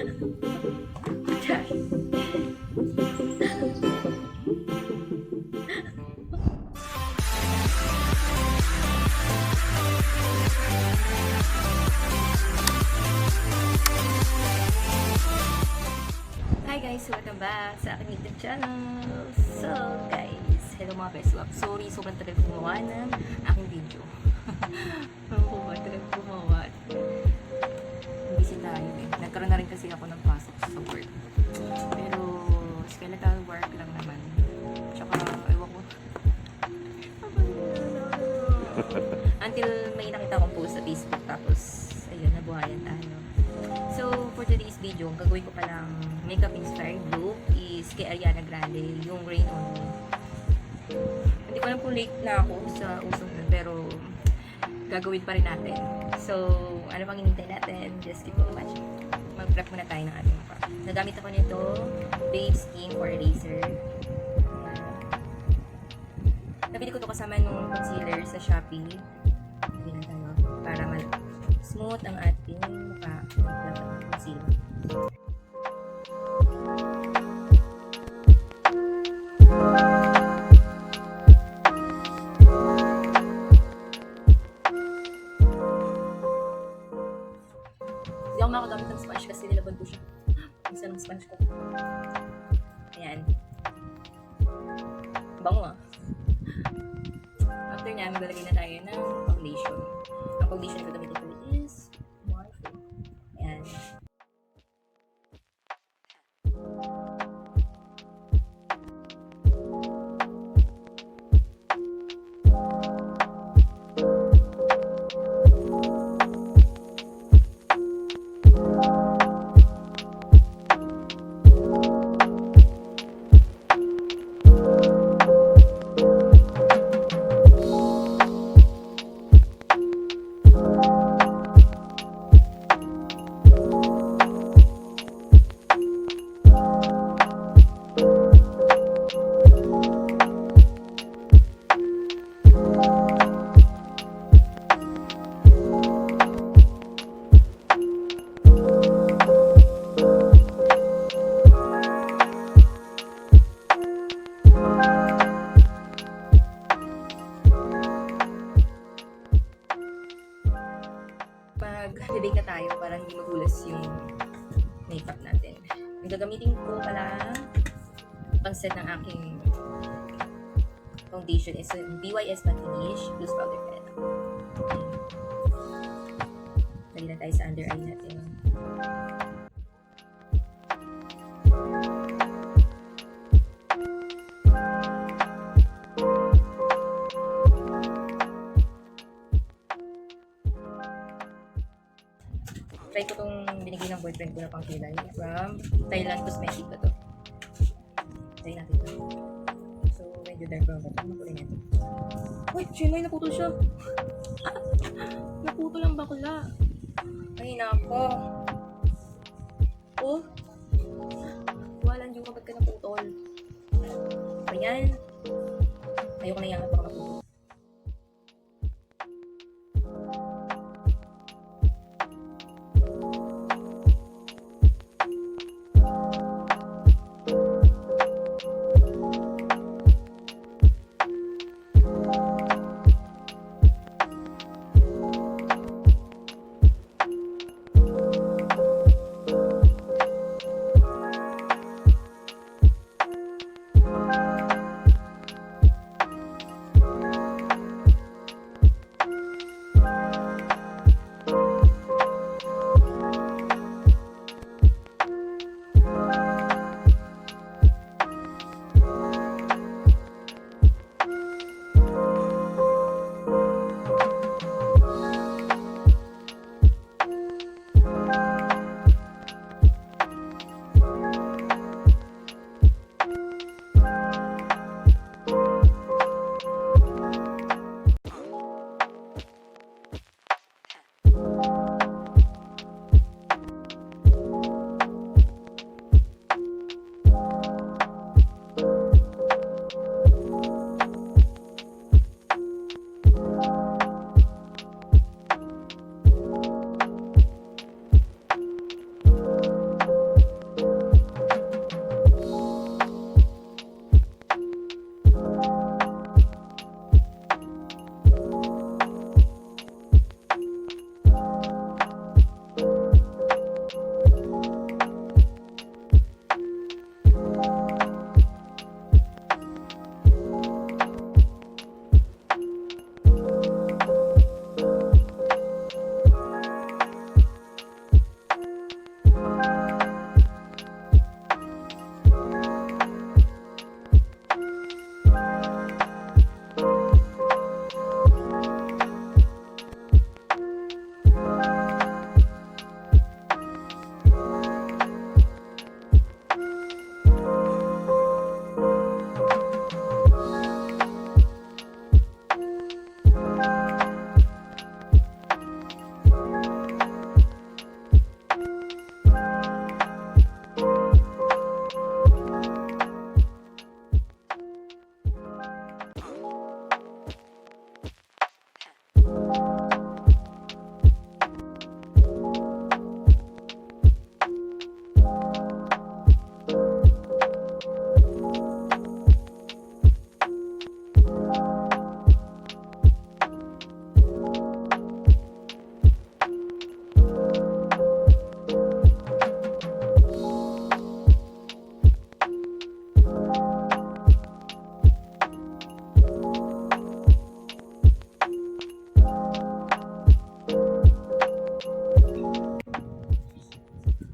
Hi guys, welcome back sa aking YouTube channel. So guys, hello mga beswap. Sorry, sobrang tagal gumawa ng aking video. Tagal gumawa. Busy tayo eh. Nagkaroon na rin kasi ako ng pasok sa work. Pero skeletal work lang naman. Tsaka, ewan ko. Until may nakita akong post sa Facebook, tapos ayun, nabuhayan tayo. So, for today's video, ang gagawin ko palang makeup inspired look is kay Ariana Grande, yung Rain on Me. Hindi ko alam kung late na ako sa usong nun, pero gagawin pa rin natin. So, ano pang hinintay natin? Just keep on watching. Mag-prep muna tayo ng ating mukha. Nagamit ako nito, Babe Skin for Eraser. Nabili ko to kasama nung concealer sa Shopee. Hindi na tayo. Para smooth ang ating mukha. Concealer. Hindi ako makagamit ng sponge kasi nilaban ko siya. Isa ng sponge ko. Ayan. Bango ah. After niya, maglalagay na tayo ng foundation. Ang foundation ko gamitin ko is Morphe. Ayan. Mag-bake na tayo para hindi magulas yung makeup natin. Ang gagamitin ko pala pang-set ng aking foundation is BYS Matte Finish Loose Powder Pen. Lagyan na tayo sa under eye natin. Try ko itong binigay ng boyfriend ko na pang kilay from Thailand Cosmetic ba to. Try natin ito. So, medyo dark brown ba ito? Makulay natin. Uy, shimay, naputol siya. Naputol ang bakla. Ay, nako. Oh. Walang yung kapag ka naputol. Ayan. Ayoko na yan kapag naputol.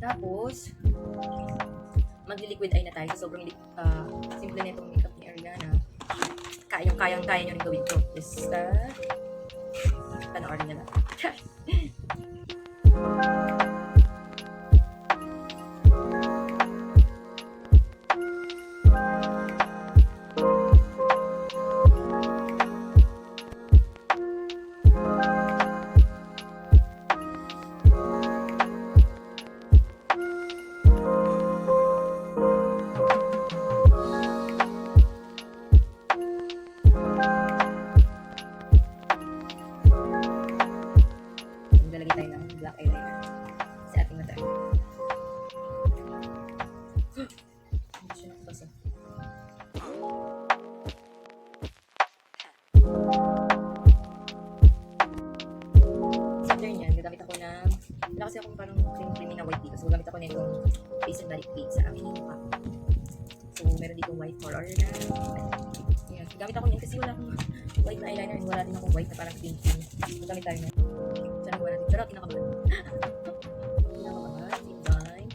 Tapos, magli-liquid eye na tayo. So, sobrang simple na itong makeup ni Ariana. Kaya nyo rin gawin to. Basta, panoorin nyo lang. Lalagay tayo ng black eyeliner sa ating mata. Hindi siya nakapasa. Sa turn yan, gagamit ako ng wala kasi akong parang creamy na white dito. So, gagamit ako na itong face and body paint sa aking mukha. So, meron dito white color na yan. Gamit ako yan kasi wala akong white na eyeliner and wala din akong white na parang pink. So, gamit tayo na. Sana gawa natin. Pero, kinakabahan. Kinakabahan. Same time.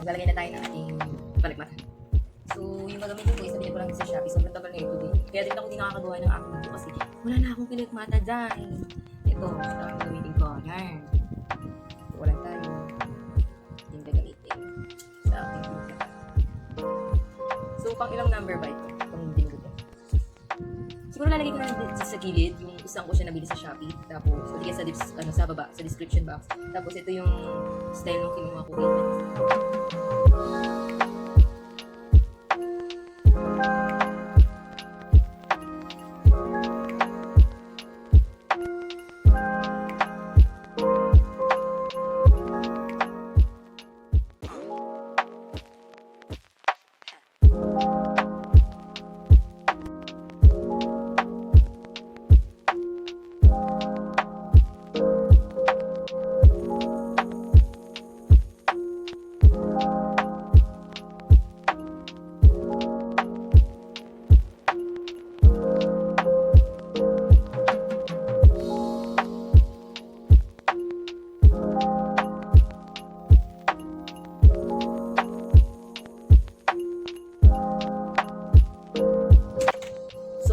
Maglalagay na tayo ng ating balikmata. So, yung gagamitin ko, sabihin ko lang sa Shopee. Sobrang tagal na ito din. Kaya din ako hindi nakakagawa ng aking video kasi wala na akong balikmata dyan. Ito, ito ang gagamitin ko. Yan. So, wala tayo. Yung gagamitin sa aking video. So, pang ilang number ba ito? Itong video ko. Siguro lalagay ko na sa gilid. Yung isang ko siya nabili sa Shopee. Tapos, lagay sa baba, sa description box. Tapos, ito yung style ng kinuha ko.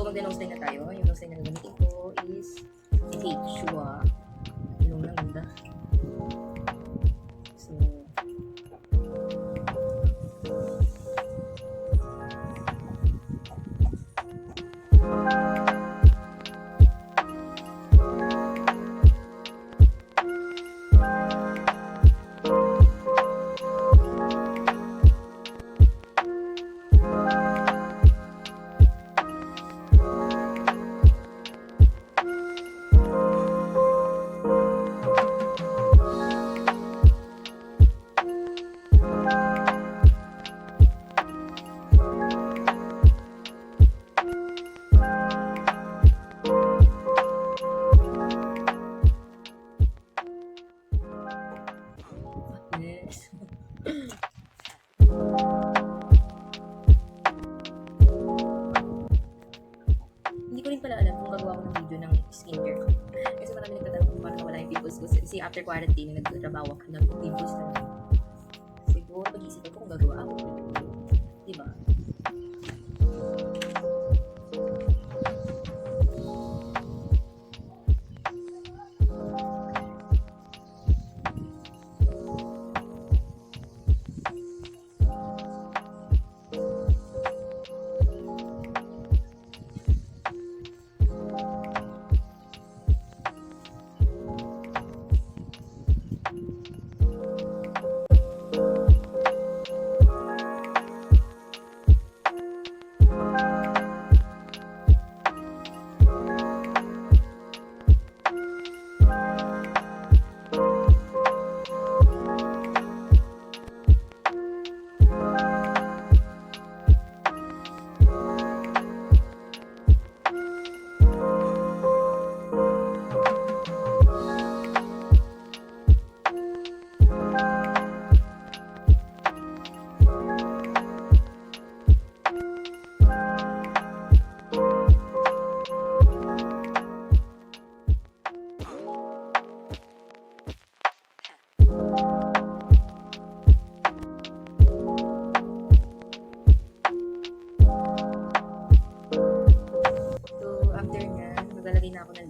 Mag-nose line na tayo. Yung nose line na gagamitin ko is H-Shua. Ilong lang ganda. So, hindi ko rin pala alam kung gagawa ko ng video ng skincare ko. Kasi marami nagtatanong kung paano nawala yung pimples ko. Kasi after quarantine, nagtrabaho ako ng pimples na. Siguro pag-isip ko kung gagawa ako. Diba?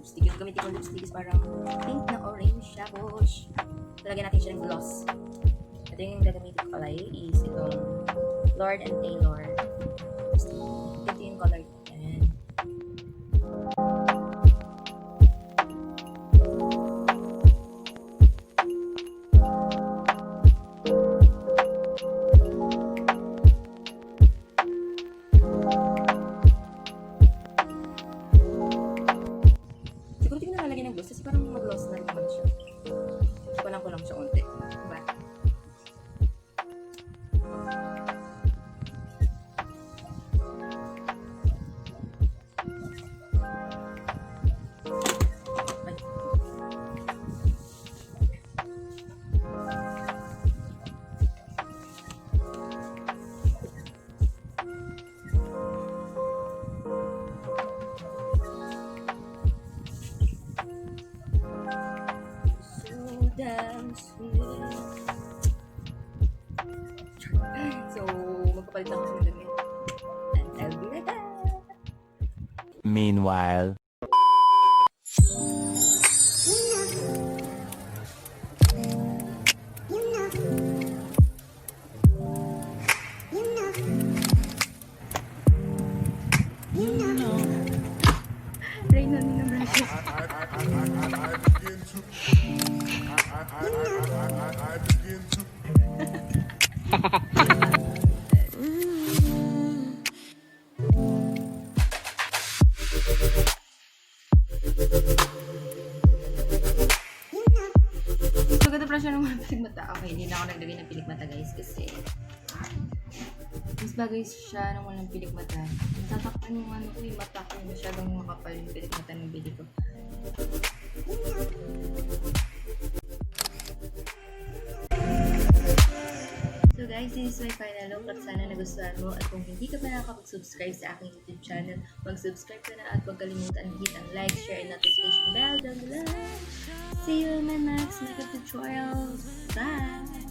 lipstick. Yung gamitin kong lipstick is parang pink na orange. Tapos, talagyan natin siya ng gloss. Ito yung gagamitin ko pala is itong Lord and Taylor. Ito yung color. Ayan. Siguro hindi ko nalalagay ng gloss kasi parang mag-gloss na rin naman siya. Kulang ko lang siya konti. Diba? So, magpapalit lang kasi ng damit. And I'll be right back. Meanwhile. Rain on the brushes. Maganda pala siya ng mga piligmata. Okay, hindi na ako naglagay ng piligmata guys kasi mas bagay siya ng walang piligmata. Tatakpan yung ano ko yung mata ko. Masyadong makapal yung piligmata ng bili ko. So guys, this is my final look at sana nagustuhan mo at kung hindi ka pa nakakapag-subscribe sa aking YouTube channel, mag-subscribe ka na at huwag kalimutan hit ang like, share, and notification bell down below. See you in my next makeup tutorial. Bye!